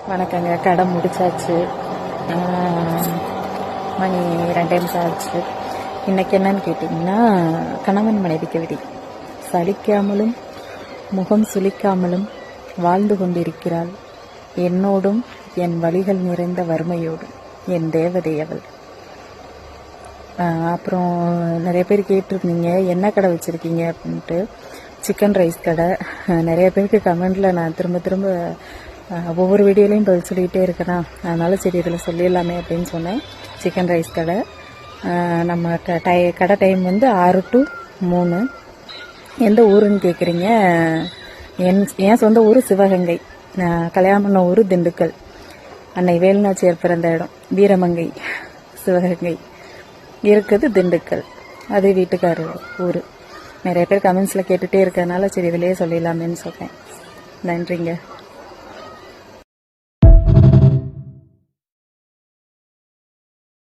வணக்கங்க. கடை முடிச்சாச்சு. மணி 2:30 ஆச்சு. இன்னைக்கு என்னன்னு கேட்டிங்கன்னா, கணவன் மனைவிக்கு விதி. சலிக்காமலும் முகம் சுளிக்காமலும் வாழ்ந்து கொண்டிருக்கிறாள் என்னோடும் என் வழிகள் நிறைந்த வறுமையோடும் என் தேவதை அவள். அப்புறம் நிறைய பேர் கேட்டிருந்தீங்க என்ன கடை வச்சுருக்கீங்க அப்படின்ட்டு. சிக்கன் ரைஸ் கடை. நிறைய பேருக்கு கமெண்டில் நான் திரும்ப திரும்ப ஒவ்வொரு வீடியோலையும் பதில் சொல்லிகிட்டே இருக்கிறேன், அதனால சரி இதில் சொல்லிடலாமே அப்படின்னு சொன்னேன். சிக்கன் ரைஸ் கடை. நம்ம கடை டைம் வந்து 6 to 3. எந்த ஊருன்னு கேட்குறீங்க. என் சொந்த ஊர் சிவகங்கை, கல்யாணம் பண்ண ஊர் திண்டுக்கல், அன்னை வேலுநாச்சியார் பிறந்த இடம் வீரமங்கை, சிவகங்கை இருக்குது திண்டுக்கல், அது வீட்டுக்காரர் ஊர். நிறைய பேர் கமெண்ட்ஸில் கேட்டுகிட்டே இருக்கிறதுனால சரி இதிலேயே சொல்லிடலாமேன்னு சொன்னேன். நன்றிங்க.